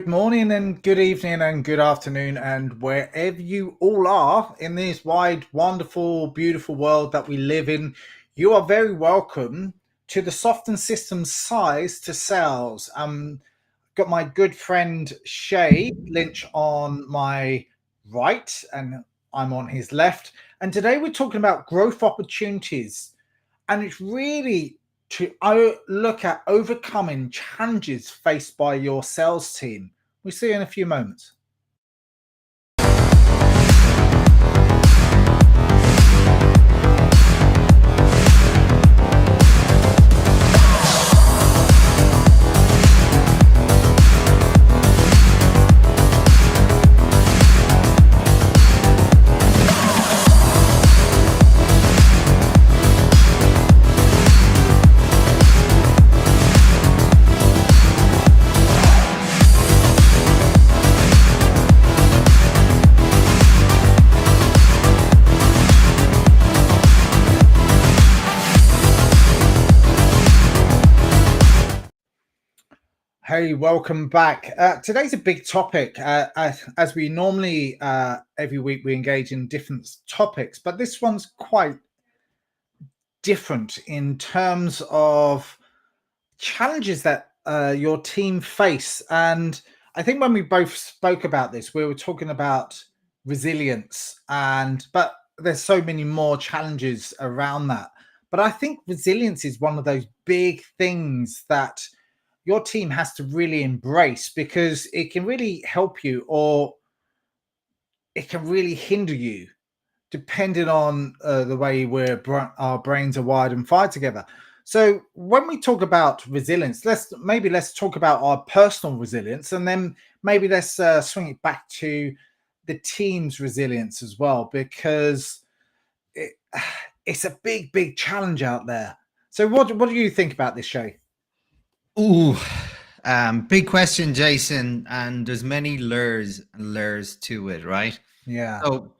Good morning and good evening and good afternoon, and wherever you all are in this wide, wonderful, beautiful world that we live in, you are very welcome to the Soft and Systems Size to Sales. Got my good friend Shay Lynch on my right, and I'm on his left. And today we're talking about growth opportunities, and it's really to look at overcoming challenges faced by your sales team. We'll see you in a few moments. Hey, welcome back. Today's a big topic. As we normally, every week, we engage in different topics, but this one's quite different in terms of challenges that your team face. And I think when we both spoke about this, we were talking about resilience, but there's so many more challenges around that. But I think resilience is one of those big things that your team has to really embrace, because it can really help you or it can really hinder you depending on the way our brains are wired and fired together. So when we talk about resilience, let's talk about our personal resilience, and then maybe let's swing it back to the team's resilience as well, because it, it's a big challenge out there. So what do you think about this, Shay? Ooh, big question, Jason. And there's many layers and layers to it, right? Yeah. So,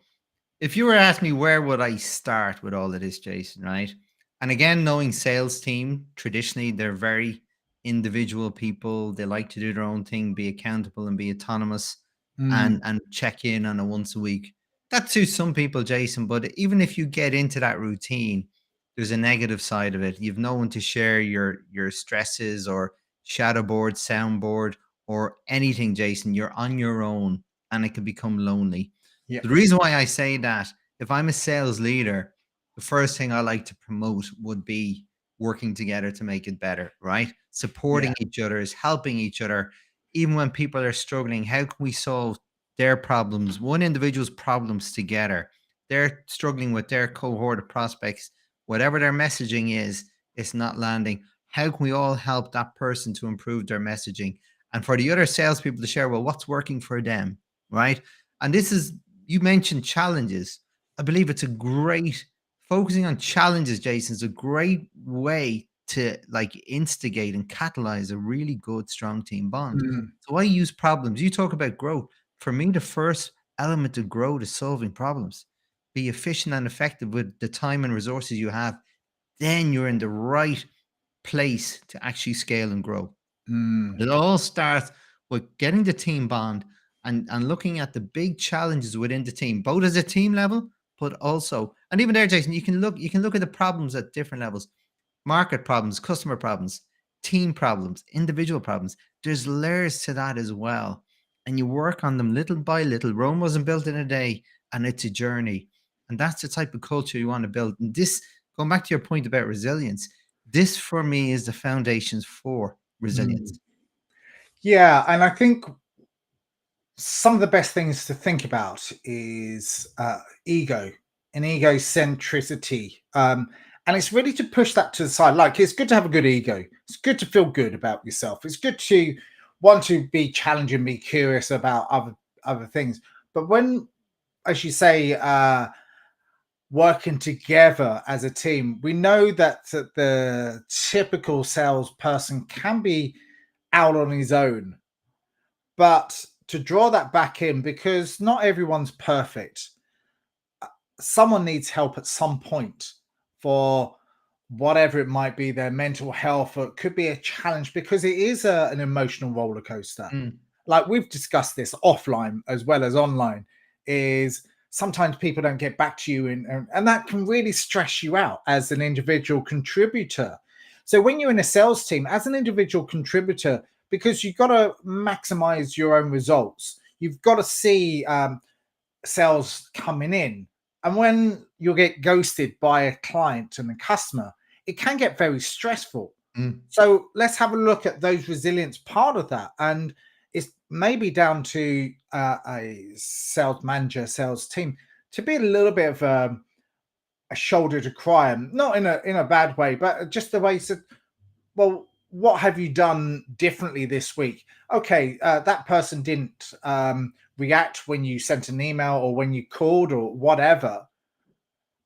if you were to ask me where would I start with all of this, Jason, right? And again, knowing sales team, traditionally they're very individual people. They like to do their own thing, be accountable and be autonomous, Mm, and check in on a once a week. That suits some people, Jason. But even if you get into that routine, there's a negative side of it. You've no one to share your stresses or shadow board, soundboard, or anything, Jason. You're on your own, and it can become lonely. yeah. The reason why I say that, if I'm a sales leader, the first thing I like to promote would be working together to make it better, right? Yeah. Supporting each other, is helping each other. Even when people are struggling, how can we solve their problems, one individual's problems together? They're struggling with their cohort of prospects, whatever their messaging is, it's not landing. How can we all help that person to improve their messaging? And for the other salespeople to share, well, what's working for them, right? And this is, you mentioned challenges. I believe it's a great, focusing on challenges, Jason, is a great way to like instigate and catalyze a really good, strong team bond. Mm, So I use problems. You talk about growth. For me, the first element of growth is solving problems. Be efficient and effective with the time and resources you have. Then you're in the right place to actually scale and grow. mm. It all starts with getting the team bond and looking at the big challenges within the team, both as a team level, but also, and even there, Jason, you can look at the problems at different levels: market problems, customer problems, team problems, individual problems. There's layers to that as well. And you work on them little by little. Rome wasn't built in a day, and it's a journey. And that's the type of culture you want to build. And this, going back to your point about resilience, this for me is the foundations for Mm. resilience. Yeah, and I think some of the best things to think about is ego and egocentricity. And it's really to push that to the side. Like, it's good to have a good ego. It's good to feel good about yourself. It's good to want to be challenging, be curious about other things. But when, as you say, working together as a team, we know that the typical salesperson can be out on his own, but to draw that back in, because not everyone's perfect, someone needs help at some point for whatever it might be, their mental health, or it could be a challenge, because it is an emotional roller coaster. like we've discussed this offline as well as online, is sometimes people don't get back to you, and that can really stress you out as an individual contributor. So when you're in a sales team as an individual contributor, because you've got to maximize your own results, you've got to see sales coming in. And when you get ghosted by a client and a customer, it can get very stressful. Mm. So let's have a look at those resilience part of that. And it's maybe down to a sales manager, sales team to be a little bit of a shoulder to cry on, not in a bad way, but just the way said, well, what have you done differently this week? Okay, that person didn't react when you sent an email or when you called or whatever,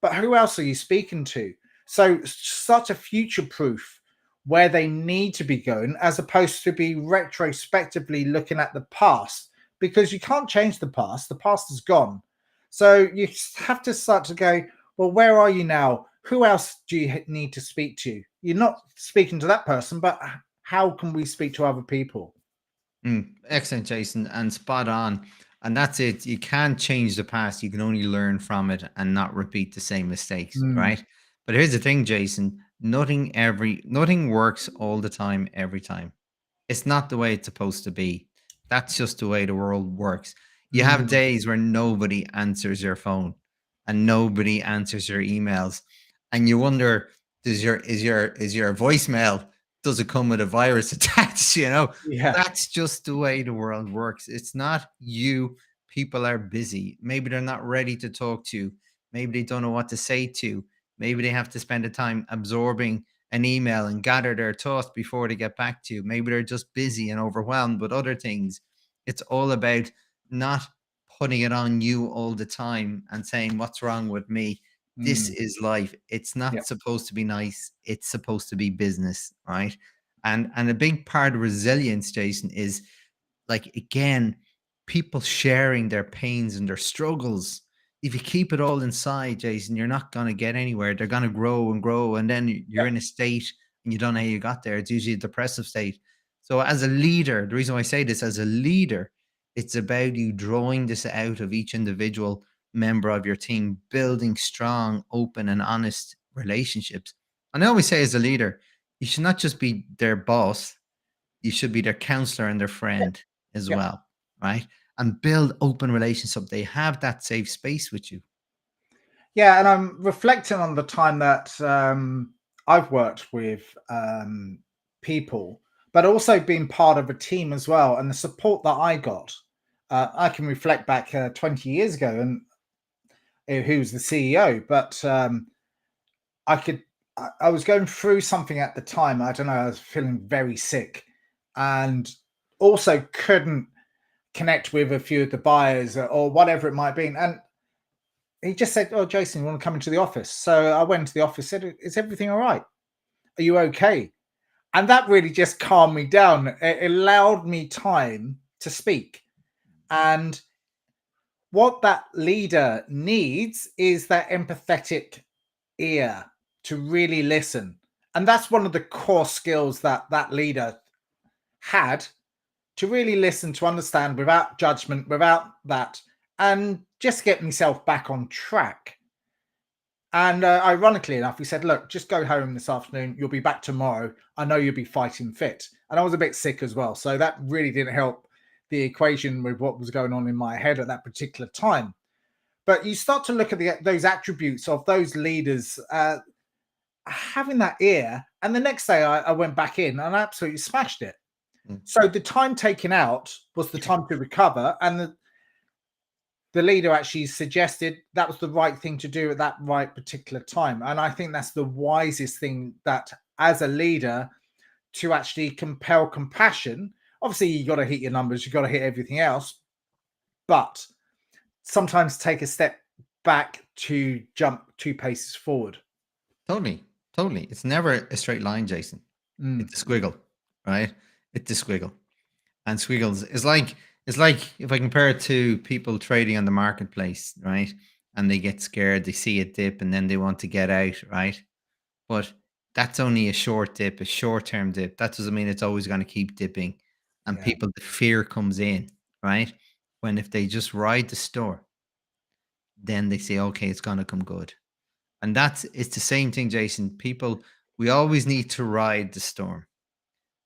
but who else are you speaking to? So such a future proof where they need to be going, as opposed to be retrospectively looking at the past, because you can't change the past. The past is gone. So you have to start to go, well, where are you now? Who else do you need to speak to? You're not speaking to that person, but how can we speak to other people? Excellent, Jason, and spot on. And that's it. You can't change the past. You can only learn from it and not repeat the same mistakes, Mm, right? But here's the thing, Jason. Nothing works all the time, every time. It's not the way it's supposed to be. That's just the way the world works. You have mm, days where nobody answers your phone and nobody answers your emails. And you wonder, is your voicemail, does it come with a virus attached? yeah, That's just the way the world works. It's not you. People are busy. Maybe they're not ready to talk to you. Maybe they don't know what to say to. Maybe they have to spend the time absorbing an email and gather their thoughts before they get back to you. Maybe they're just busy and overwhelmed with other things. It's all about not putting it on you all the time and saying, "What's wrong with me?" This mm, is life. It's yeah, not supposed to be nice. It's supposed to be business, right? And a big part of resilience, Jason, is like, again, people sharing their pains and their struggles. If you keep it all inside, Jason, you're not going to get anywhere. They're going to grow and grow, and then yeah, you're in a state and you don't know how you got there. It's usually a depressive state. So as a leader, the reason why I say this, as a leader, it's about you drawing this out of each individual member of your team, building strong, open, and honest relationships. And I always say, as a leader, you should not just be their boss, you should be their counselor and their yeah, friend as yeah. well, right? And build open relationships. They have that safe space with you. Yeah, and I'm reflecting on the time that I've worked with people, but also been part of a team as well, and the support that I got. I can reflect back 20 years ago, and who was the CEO, but I could. I was going through something at the time. I don't know. I was feeling very sick, and also couldn't connect with a few of the buyers or whatever it might be. And he just said, "Oh, Jason, you want to come into the office?" So I went to the office. Said, "Is everything all right? Are you okay?" And that really just calmed me down. It allowed me time to speak. And what that leader needs is that empathetic ear to really listen. And that's one of the core skills that that leader had, to really listen, to understand without judgment, without that, and just get myself back on track. And ironically enough, he said, "Look, just go home this afternoon. You'll be back tomorrow. I know you'll be fighting fit." And I was a bit sick as well. So that really didn't help the equation with what was going on in my head at that particular time. But you start to look at those attributes of those leaders having that ear. And the next day I went back in and I absolutely smashed it. Mm. So the time taken out was the time to recover. And the leader actually suggested that was the right thing to do at that right particular time. And I think that's the wisest thing, that as a leader, to actually compel compassion. Obviously, you got to hit your numbers, you got to hit everything else, but sometimes take a step back to jump 2 paces forward. Totally. Totally. It's never a straight line, Jason. Mm, It's a squiggle, right? It's a squiggle. And squiggles is like if I compare it to people trading on the marketplace, right? And they get scared, they see a dip and then they want to get out, right? But that's only a short dip, a short term dip. That doesn't mean it's always going to keep dipping. and Yeah. people, the fear comes in, right? When if they just ride the storm, then they say, okay, it's going to come good. And it's the same thing, Jason. People, we always need to ride the storm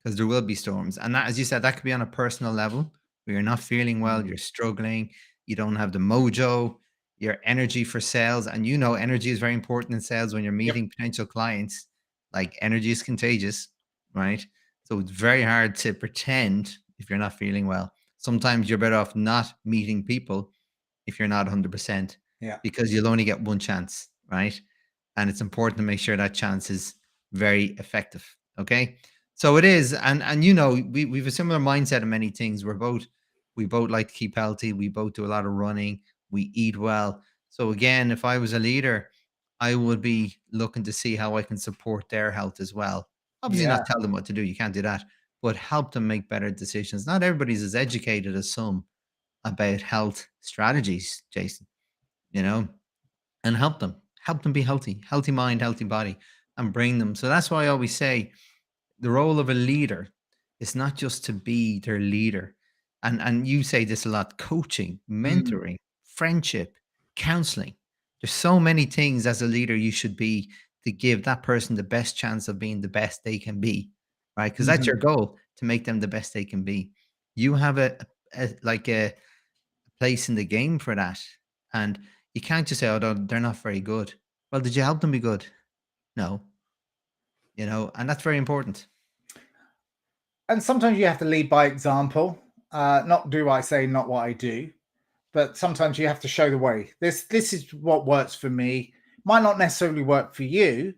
because there will be storms. And that, as you said, that could be on a personal level where you're not feeling well, Mm. you're struggling, you don't have the mojo, your energy for sales. And energy is very important in sales when you're Yep. meeting potential clients. Like energy is contagious, right? So it's very hard to pretend if you're not feeling well. Sometimes you're better off not meeting people if you're not 100% Yeah. because you'll only get one chance, right? And it's important to make sure that chance is very effective. Okay. So it is, and we've a similar mindset in many things. We both like to keep healthy. We both do a lot of running. We eat well. So again, if I was a leader, I would be looking to see how I can support their health as well. Obviously, Yeah. not tell them what to do. You can't do that, but help them make better decisions. Not everybody's as educated as some about health strategies, Jason. You know, and help them be healthy, healthy mind, healthy body, and bring them. So that's why I always say the role of a leader is not just to be their leader. And you say this a lot: coaching, Mm. mentoring, friendship, counseling. There's so many things as a leader you should be to give that person the best chance of being the best they can be, right? Because that's Mhm. your goal, to make them the best they can be. You have a place in the game for that. And you can't just say, oh, they're not very good. Well, did you help them be good? No, and that's very important. And sometimes you have to lead by example. Not do what I say, not what I do. But sometimes you have to show the way. This is what works for me. Might not necessarily work for you.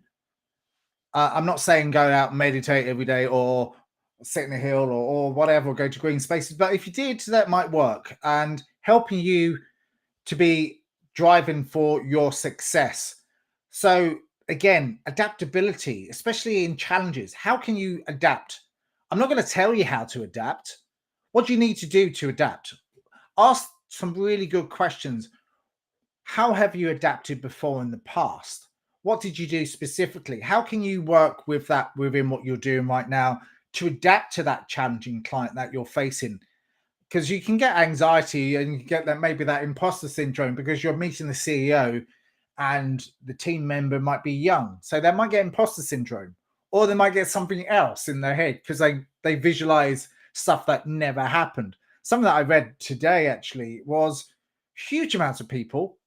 I'm not saying go out and meditate every day or sit in a hill or whatever, or go to green spaces. But if you did, that might work and helping you to be driving for your success. So again, adaptability, especially in challenges. How can you adapt? I'm not going to tell you how to adapt. What do you need to do to adapt? Ask some really good questions. How have you adapted before in the past? What did you do specifically? How can you work with that within what you're doing right now to adapt to that challenging client that you're facing? Because you can get anxiety and you get that maybe that imposter syndrome because you're meeting the CEO and the team member might be young. So they might get imposter syndrome or they might get something else in their head because they visualize stuff that never happened. Something that I read today actually was huge amounts of people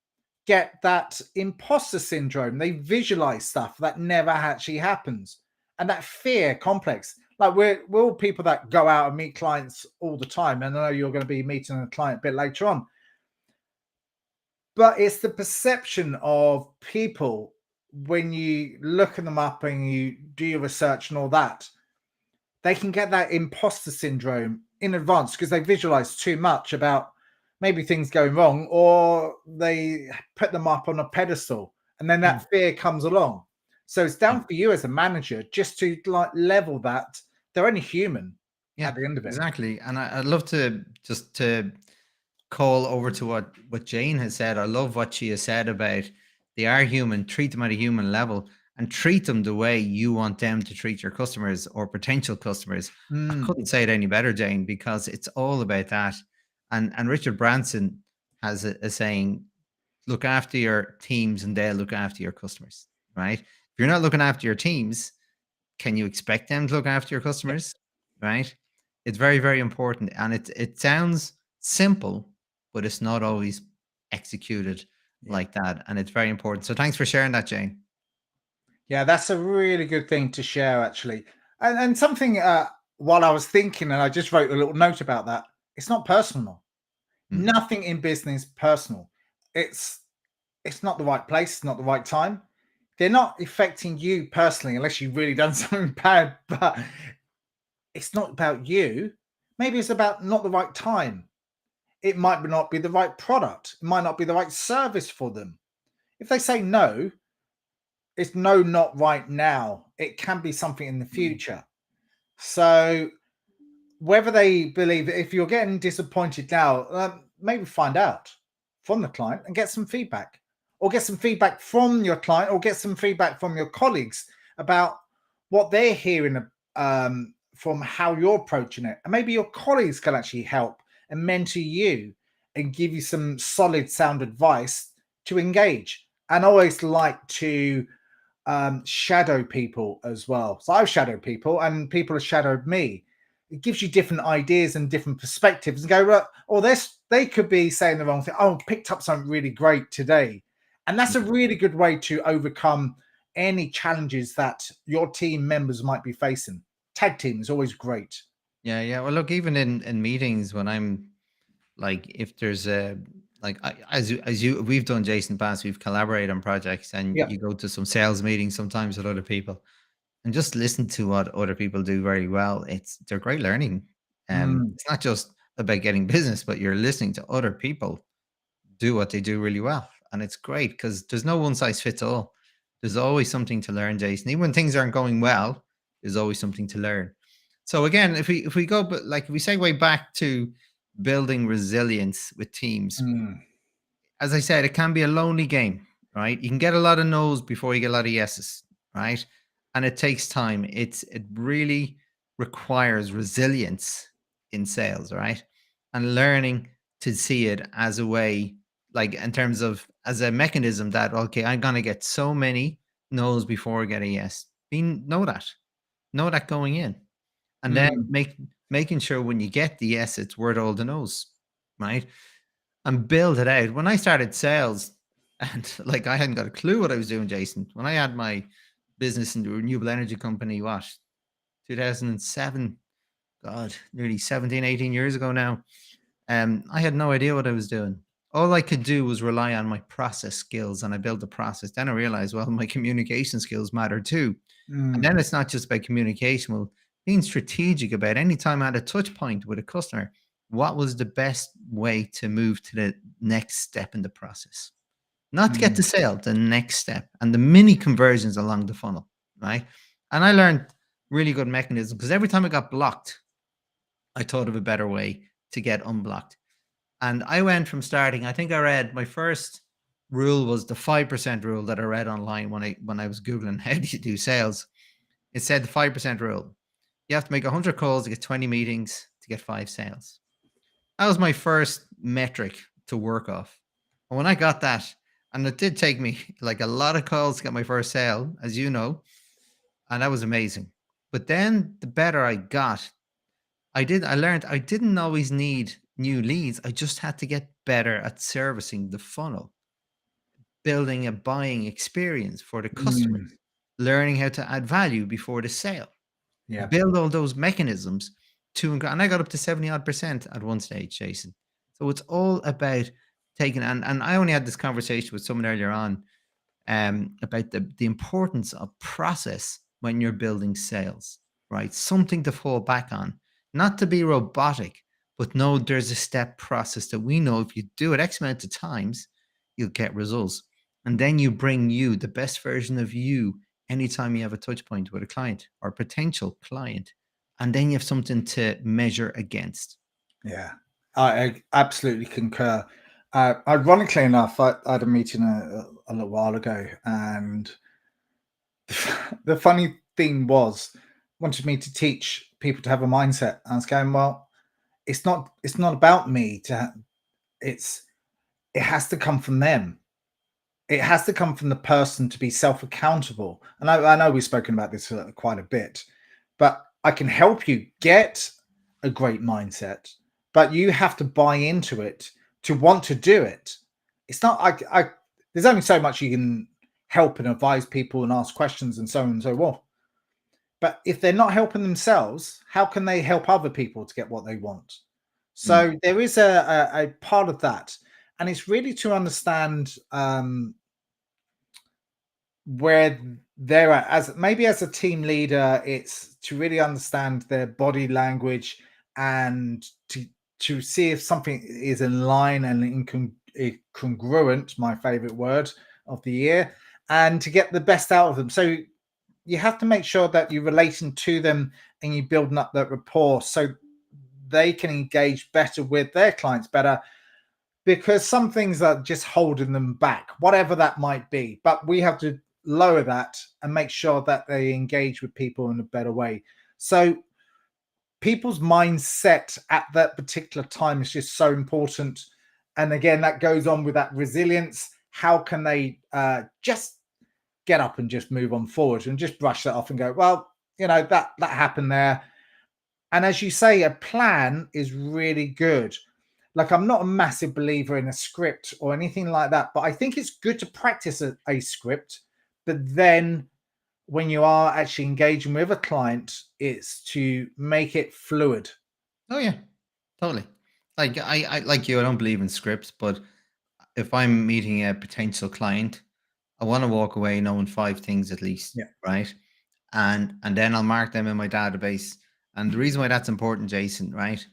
get that imposter syndrome. They visualize stuff that never actually happens. And that fear complex. Like we're all people that go out and meet clients all the time. And I know you're going to be meeting a client a bit later on. But it's the perception of people when you look them up and you do your research and all that, they can get that imposter syndrome in advance because they visualize too much about maybe things going wrong or they put them up on a pedestal and then Mm. that fear comes along. So it's down Yeah. for you as a manager just to like level that. They're only human Yeah, at the end of it. exactly. And I'd love to just to call over to what Jane has said. I love what she has said about they are human, treat them at a human level and treat them the way you want them to treat your customers or potential customers. I Mm, couldn't say it any better, Jane, because it's all about that. And Richard Branson has a saying, look after your teams and they'll look after your customers, right? If you're not looking after your teams, can you expect them to look after your yeah, customers? Right? It's very, very important. And it sounds simple, but it's not always executed yeah. like that. And it's very important. So thanks for sharing that, Jane. Yeah, that's a really good thing to share, actually. And something while I was thinking, and I just wrote a little note about that, it's not personal. Mm, Nothing in business personal. It's it's not the right place, it's not the right time. They're not affecting you personally unless you've really done something bad, but it's not about you. Maybe it's about not the right time. It might not be the right product. It might not be the right service for them. If they say no, it's no, not right now. It can be something in the future. So whether they believe that if you're getting disappointed now, maybe find out from the client and get some feedback, or get some feedback from your client, or get some feedback from your colleagues about what they're hearing from how you're approaching it. And maybe your colleagues can actually help and mentor you and give you some solid sound advice to engage. And I always like to shadow people as well. So I've shadowed people and people have shadowed me. It gives you different ideas and different perspectives and go, well, or this, they could be saying the wrong thing. Oh, picked up something really great today. And that's a really good way to overcome any challenges that your team members might be facing. Tag team is always great. Yeah, yeah. Well, look, even in meetings when I'm like, if there's a like as you we've done, Jason Bass, we've collaborated on projects, and Yeah. you go to some sales meetings sometimes with other people, and just listen to what other people do very well. They're great learning. Mm, It's not just about getting business, but you're listening to other people do what they do really well. And it's great because there's no one size fits all. There's always something to learn, Jason. Even when things aren't going well, there's always something to learn. So again, if we go, but like if we segue back to building resilience with teams, mm, as I said, it can be a lonely game, right? You can get a lot of no's before you get a lot of yeses, right? And it takes time. It really requires resilience in sales, right? And learning to see it as a way, like in terms of as a mechanism that okay, I'm gonna get so many no's before I get a yes. Know that going in, and then mm, making sure when you get the yes, it's worth all the no's, right? And build it out. When I started sales, and like I hadn't got a clue what I was doing, Jason. When I had my business in the renewable energy company, what 2007, God, nearly 17, 18 years ago now. I had no idea what I was doing. All I could do was rely on my process skills, and I built the process. Then I realized, well, my communication skills matter too. And mm, then it's not just about communication. Well, being strategic about any time I had a touch point with a customer, what was the best way to move to the next step in the process? Not to get the mm, sale, the next step and the mini conversions along the funnel, right? And I learned really good mechanism because every time I got blocked, I thought of a better way to get unblocked. And I went from starting, I think I read my first rule was the 5% rule that I read online when I was Googling how do you do sales. It said the 5% rule. You have to make 100 calls to get 20 meetings to get 5 sales. That was my first metric to work off. And when I got that, and it did take me like a lot of calls to get my first sale, as you know, and that was amazing. But then the better I got, I learned I didn't always need new leads. I just had to get better at servicing the funnel, building a buying experience for the mm. customers, learning how to add value before the sale, Yeah. build all those mechanisms and I got up to 70 odd percent at one stage, Jason. So it's all about taking, and I only had this conversation with someone earlier on about the importance of process when you're building sales, right? Something to fall back on, not to be robotic, but no, there's a step process that we know if you do it X amount of times, you'll get results. And then you bring you the best version of you anytime you have a touch point with a client or potential client. And then you have something to measure against. Yeah, I absolutely concur. Ironically enough, I had a meeting a little while ago, and the funny thing was, wanted me to teach people to have a mindset. I was going, well, it's not about me it's it has to come from them. It has to come from the person to be self accountable. And I know we've spoken about this quite a bit, but I can help you get a great mindset, but you have to buy into it to want to do it. It's not, there's only so much you can help and advise people and ask questions and so on and so on. But if they're not helping themselves, how can they help other people to get what they want? Mm, So there is a part of that. And it's really to understand where they're at as maybe as a team leader. It's to really understand their body language and to see if something is in line and congruent, my favorite word of the year, and to get the best out of them. So you have to make sure that you're relating to them and you're building up that rapport so they can engage better with their clients better, because some things are just holding them back, whatever that might be. But we have to lower that and make sure that they engage with people in a better way. So people's mindset at that particular time is just so important. And again, that goes on with that resilience. How can they just get up and just move on forward and just brush that off and go, well, that happened there. And as you say, a plan is really good. Like, I'm not a massive believer in a script or anything like that, but I think it's good to practice a script. But then when you are actually engaging with a client, it's to make it fluid. Oh yeah, totally. Like I like you, I don't believe in scripts, but if I'm meeting a potential client, I want to walk away knowing 5 things at least, Yeah. right? And then I'll mark them in my database. And the reason why that's important, Jason, right?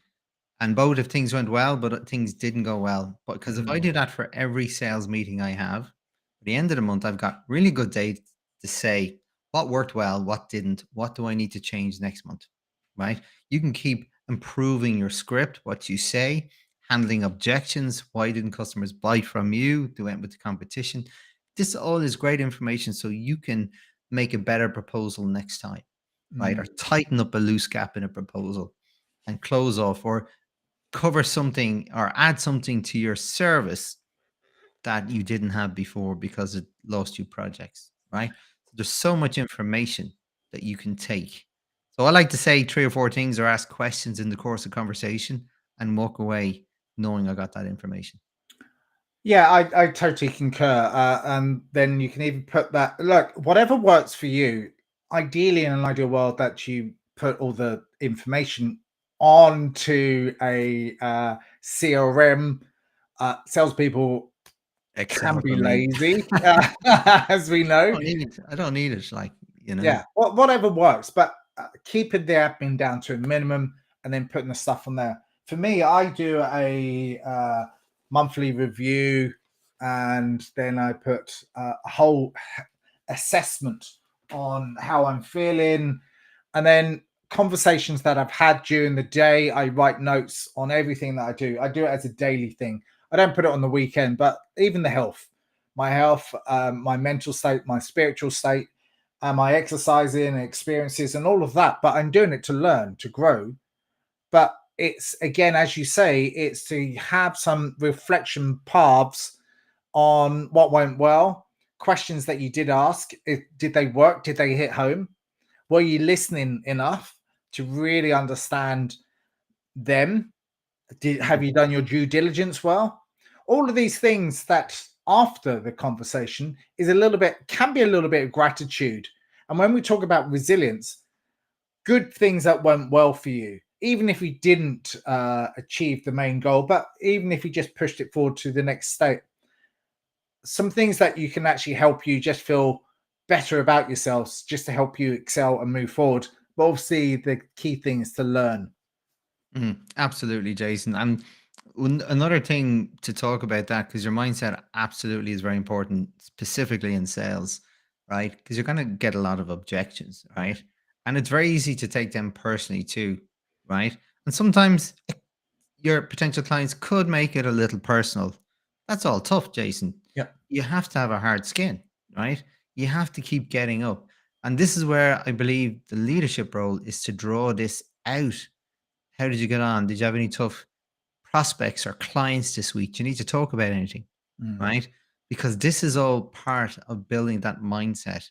And both if things went well, but things didn't go well. But because if I Mm, do that for every sales meeting I have, at the end of the month, I've got really good data to say what worked well, what didn't, what do I need to change next month, right? You can keep improving your script, what you say, handling objections. Why didn't customers buy from you? They went with the competition. This all is great information so you can make a better proposal next time, right? mm, Or tighten up a loose gap in a proposal and close off, or cover something or add something to your service that you didn't have before because it lost you projects, right? So there's so much information that you can take. So I like to say 3 or 4 things or ask questions in the course of conversation and walk away knowing I got that information. yeah, I totally concur. And then you can even put that, look, whatever works for you, ideally in an ideal world, that you put all the information onto a CRM. Salespeople can Excel be for me. lazy, as we I know. don't need it. I don't need it. Like, Yeah, whatever works, but keeping the admin down to a minimum and then putting the stuff on there. For me, I do a monthly review, and then I put a whole assessment on how I'm feeling, and then conversations that I've had during the day. I write notes on everything that I do. I do it as a daily thing. I don't put it on the weekend, but even the health, my mental state, my spiritual state, my exercising experiences and all of that. But I'm doing it to learn, to grow. But it's, again, as you say, it's to have some reflection paths on what went well, questions that you did ask. Did they work? Did they hit home? Were you listening enough to really understand them? Have you done your due diligence well? All of these things that after the conversation can be a little bit of gratitude. And when we talk about resilience, good things that went well for you, even if you didn't achieve the main goal, but even if you just pushed it forward to the next state, some things that you can actually help you just feel better about yourselves, just to help you excel and move forward. But obviously, the key thing is to learn. Absolutely, Jason. And another thing to talk about that, because your mindset absolutely is very important, specifically in sales, right? Because you're going to get a lot of objections, right? And it's very easy to take them personally too, right? And sometimes your potential clients could make it a little personal. That's all tough, Jason. Yeah. You have to have a hard skin, right? You have to keep getting up. And this is where I believe the leadership role is to draw this out. How did you get on? Did you have any tough prospects or clients this week? Do you need to talk about anything? Mm. Right? Because this is all part of building that mindset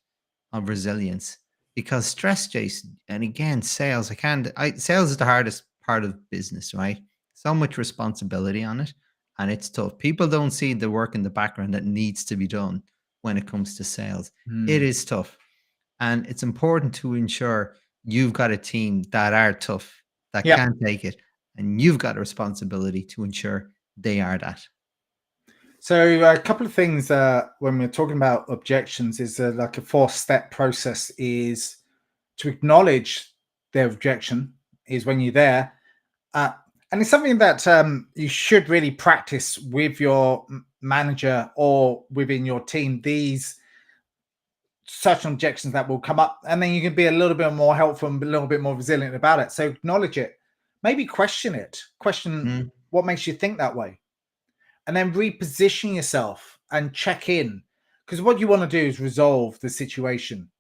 of resilience. Because stress, Jason, and again, sales, sales is the hardest part of business, right? So much responsibility on it. And it's tough. People don't see the work in the background that needs to be done when it comes to sales. It Mm. is tough. And it's important to ensure you've got a team that are tough, that Yeah. can take it, and you've got a responsibility to ensure they are that. So a couple of things when we're talking about objections is like a 4-step process is to acknowledge their objection is when you're there. Uh, and it's something that you should really practice with your manager or within your team. These certain objections that will come up, and then you can be a little bit more helpful and a little bit more resilient about it. So acknowledge it, maybe question it, question Mm, what makes you think that way, and then reposition yourself and check in. Because what you want to do is resolve the situation,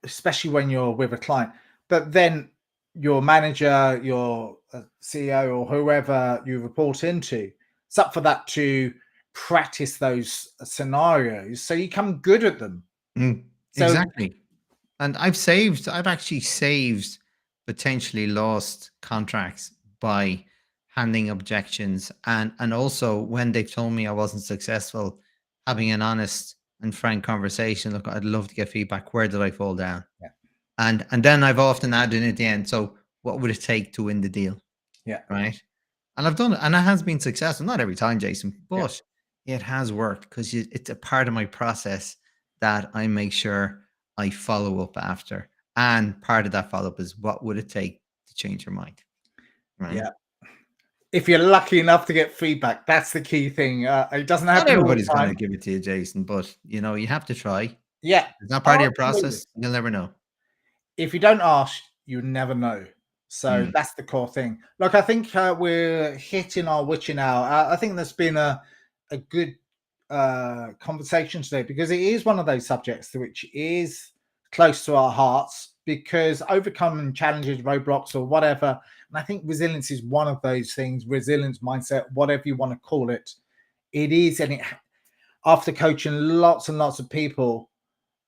especially when you're with a client. But then your manager, your CEO, or whoever you report into. It's up for that to practice those scenarios so you become good at them. Mm, So exactly. And I've actually saved potentially lost contracts by handing objections, and also when they've told me I wasn't successful, having an honest and frank conversation. Look, I'd love to get feedback. Where did I fall down? yeah, And then I've often added at the end, so what would it take to win the deal? yeah, Right. And I've done it, and it has been successful. Not every time, Jason, yeah, but it has worked because it's a part of my process that I make sure I follow up after. And part of that follow up is what would it take to change your mind? Right. yeah. If you're lucky enough to get feedback, that's the key thing. It doesn't Not happen all everybody's the going to time. give it to you, Jason, but you have to try. If Yeah, it's not part of oh, your absolutely. process, you'll never know. If you don't ask, you never know. So Mm. that's the core thing. Look, I think we're hitting our witching hour. I think there's been a good conversation today because it is one of those subjects which is close to our hearts because overcoming challenges, roadblocks, or whatever. And I think resilience is one of those things. Resilience mindset, whatever you want to call it, it is. And after coaching lots and lots of people,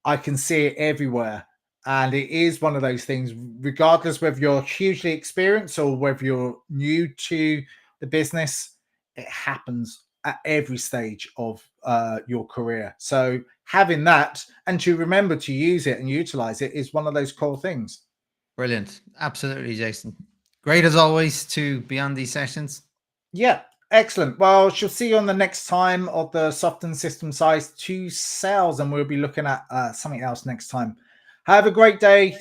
I can see it everywhere. And it is one of those things, regardless whether you're hugely experienced or whether you're new to the business, it happens at every stage of your career. So having that and to remember to use it and utilize it is one of those core things. Brilliant. Absolutely, Jason. Great as always to be on these sessions. Yeah, excellent. Well, she'll see you on the next time of the soft and system size 2 sales, and we'll be looking at something else next time. Have a great day.